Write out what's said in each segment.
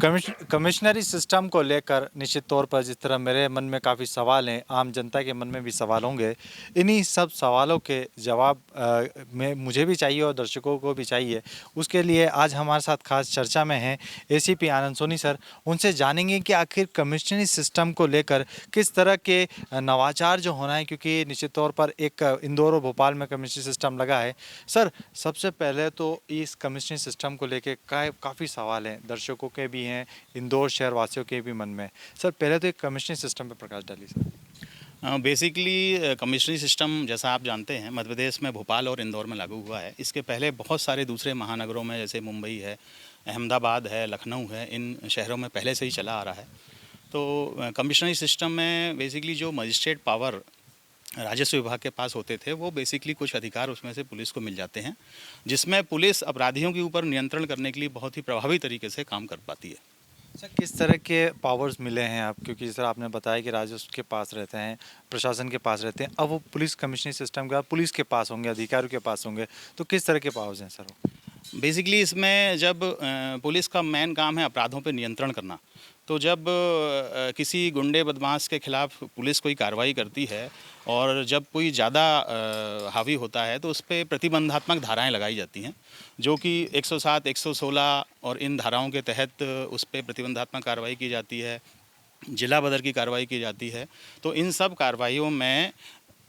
कमिश्नरी system को लेकर निश्चित तौर पर जिस तरह मेरे मन में काफ़ी सवाल हैं, आम जनता के मन में भी सवाल होंगे। इन्हीं सब सवालों के जवाब में मुझे भी चाहिए और दर्शकों को भी चाहिए। उसके लिए आज हमारे साथ खास चर्चा में हैं एसीपी आनंद सोनी सर। उनसे जानेंगे कि आखिर कमिश्नरी सिस्टम को लेकर किस तरह के नवाचार जो होना है, क्योंकि निश्चित तौर पर एक इंदौर और भोपाल में कमिश्नरी सिस्टम लगा है। सर, सबसे पहले तो इस कमिश्नरी सिस्टम को लेकर काफ़ी सवाल हैं, दर्शकों के भी हैं, इंदौर शहर वासियों के भी मन में। सर, पहले तो एक कमिश्नरी सिस्टम पर प्रकाश डालिए सर। बेसिकली कमिश्नरी सिस्टम जैसा आप जानते हैं मध्य प्रदेश में भोपाल और इंदौर में लागू हुआ है। इसके पहले बहुत सारे दूसरे महानगरों में जैसे मुंबई है, अहमदाबाद है, लखनऊ है, इन शहरों में पहले से ही चला आ रहा है। तो कमिश्नरी सिस्टम में बेसिकली जो मजिस्ट्रेट पावर राजस्व विभाग के पास होते थे वो बेसिकली कुछ अधिकार उसमें से पुलिस को मिल जाते हैं, जिसमें पुलिस अपराधियों के ऊपर नियंत्रण करने के लिए बहुत ही प्रभावी तरीके से काम कर पाती है। सर, किस तरह के पावर्स मिले हैं आप, क्योंकि सर आपने बताया कि राजस्व के पास रहते हैं, प्रशासन के पास रहते हैं, अब वो पुलिस कमिश्नरी सिस्टम का पुलिस के पास होंगे, अधिकारियों के पास होंगे, तो किस तरह के पावर्स हैं सर? बेसिकली इसमें जब पुलिस का मेन काम है अपराधों पर नियंत्रण करना, तो जब किसी गुंडे बदमाश के खिलाफ पुलिस कोई कार्रवाई करती है और जब कोई ज़्यादा हावी होता है तो उस पर प्रतिबंधात्मक धाराएं लगाई जाती हैं, जो कि 107, 116 और इन धाराओं के तहत उस पर प्रतिबंधात्मक कार्रवाई की जाती है, जिला बदर की कार्रवाई की जाती है। तो इन सब कार्रवाइयों में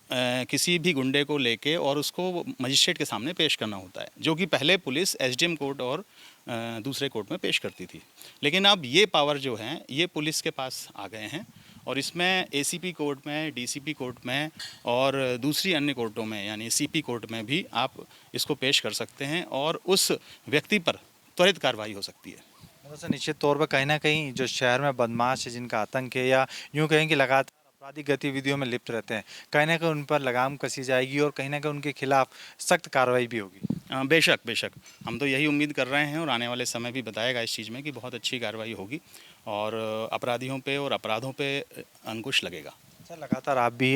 किसी भी गुंडे को लेके और उसको मजिस्ट्रेट के सामने पेश करना होता है, जो कि पहले पुलिस एसडीएम कोर्ट और दूसरे कोर्ट में पेश करती थी। लेकिन अब ये पावर जो हैं ये पुलिस के पास आ गए हैं और इसमें एसीपी कोर्ट में, डीसीपी कोर्ट में और दूसरी अन्य कोर्टों में यानी सीपी कोर्ट में भी आप इसको पेश कर सकते हैं और उस व्यक्ति पर त्वरित कार्रवाई हो सकती है। मतलब सर, निश्चित तौर पर कहीं ना कहीं जो शहर में बदमाश है, जिनका आतंक है, या यूँ कहें कि लगातार आपराधिक गतिविधियों में लिप्त रहते हैं, कहीं ना कहीं उन पर लगाम कसी जाएगी और कहीं ना कहीं उनके खिलाफ सख्त कार्रवाई भी होगी। बेशक बेशक, हम तो यही उम्मीद कर रहे हैं और आने वाले समय भी बताएगा इस चीज़ में कि बहुत अच्छी कार्रवाई होगी और अपराधियों पे और अपराधों पे अंकुश लगेगा। सर, लगातार आप भी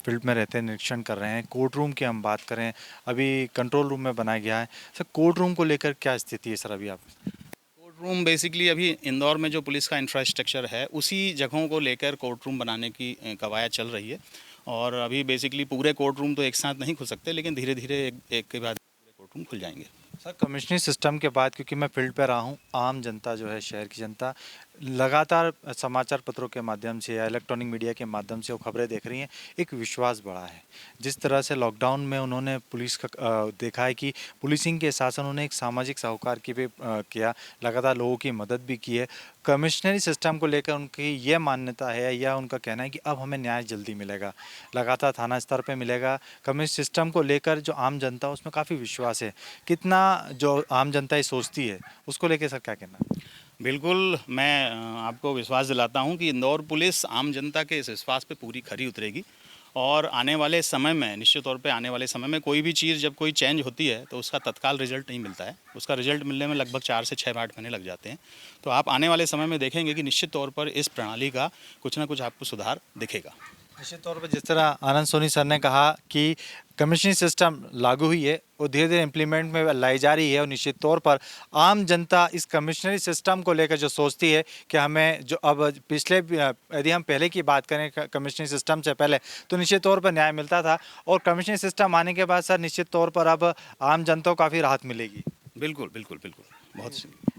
फील्ड में रहते हैं, निरीक्षण कर रहे हैं। कोर्ट रूम की हम बात करें, अभी कंट्रोल रूम में बनाया गया है। सर, कोर्ट रूम को लेकर क्या स्थिति है सर अभी आप? कोर्ट रूम बेसिकली अभी इंदौर में जो पुलिस का इंफ्रास्ट्रक्चर है उसी जगहों को लेकर कोर्ट रूम बनाने की कवायद चल रही है और अभी बेसिकली पूरे कोर्ट रूम तो एक साथ नहीं खुल सकते, लेकिन धीरे धीरे एक के बाद पूरे कोर्ट रूम खुल जाएंगे। सर, कमिश्नरी सिस्टम के बाद, क्योंकि मैं फील्ड पे रहा हूँ, आम जनता जो है, शहर की जनता लगातार समाचार पत्रों के माध्यम से या इलेक्ट्रॉनिक मीडिया के माध्यम से वो खबरें देख रही हैं, एक विश्वास बढ़ा है। जिस तरह से लॉकडाउन में उन्होंने पुलिस का देखा है कि पुलिसिंग के साथ उन्होंने एक सामाजिक साहूकार की भी किया, लगातार लोगों की मदद भी की है। कमिश्नरी सिस्टम को लेकर उनकी ये मान्यता है या उनका कहना है कि अब हमें न्याय जल्दी मिलेगा, लगातार थाना स्तर पर मिलेगा। कमिश्नरी सिस्टम को लेकर जो आम जनता उसमें काफ़ी विश्वास है। कितना जो आम जनता ये सोचती है उसको लेकर सर क्या कहना? बिल्कुल, मैं आपको विश्वास दिलाता हूं कि इंदौर पुलिस आम जनता के इस विश्वास पे पूरी खरी उतरेगी और आने वाले समय में, निश्चित तौर पे आने वाले समय में कोई भी चीज़ जब कोई चेंज होती है तो उसका तत्काल रिजल्ट नहीं मिलता है, उसका रिजल्ट मिलने में लगभग 4 से 6 8 महीने लग जाते हैं। तो आप आने वाले समय में देखेंगे कि निश्चित तौर पर इस प्रणाली का कुछ ना कुछ आपको सुधार दिखेगा। निश्चित तौर पर जिस तरह आनंद सोनी सर ने कहा कि कमिश्नरी सिस्टम लागू हुई है वो धीरे धीरे इम्प्लीमेंट में लाई जा रही है और निश्चित तौर पर आम जनता इस कमिश्नरी सिस्टम को लेकर जो सोचती है कि हमें जो अब पिछले, यदि हम पहले की बात करें कमिश्नरी सिस्टम से पहले, तो निश्चित तौर पर न्याय मिलता था और कमिश्नरी सिस्टम आने के बाद सर निश्चित तौर पर अब आम जनता को काफ़ी राहत मिलेगी। बिल्कुल बिल्कुल बिल्कुल, बहुत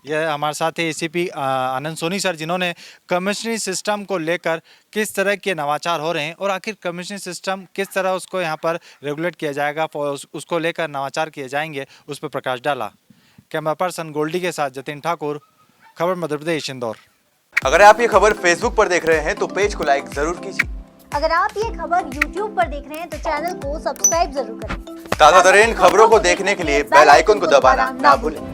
यह हमारे साथ है एसीपी आनंद सोनी सर, जिन्होंने कमिश्नरी सिस्टम को लेकर किस तरह के नवाचार हो रहे हैं और आखिर कमिश्नरी सिस्टम किस तरह उसको यहाँ पर रेगुलेट किया जाएगा, उसको लेकर नवाचार किए जाएंगे, उस पर प्रकाश डाला। कैमरा पर्सन गोल्डी के साथ जतिन ठाकुर, खबर मध्य प्रदेश, इंदौर। अगर आप ये खबर फेसबुक पर देख रहे हैं तो पेज को लाइक जरूर कीजिए। अगर आप ये खबर यूट्यूब पर देख रहे हैं तो चैनल को सब्सक्राइब जरूर करें। ताज़ा तरीन खबरों को देखने के लिए बेल आइकन को दबाना ना भूलें।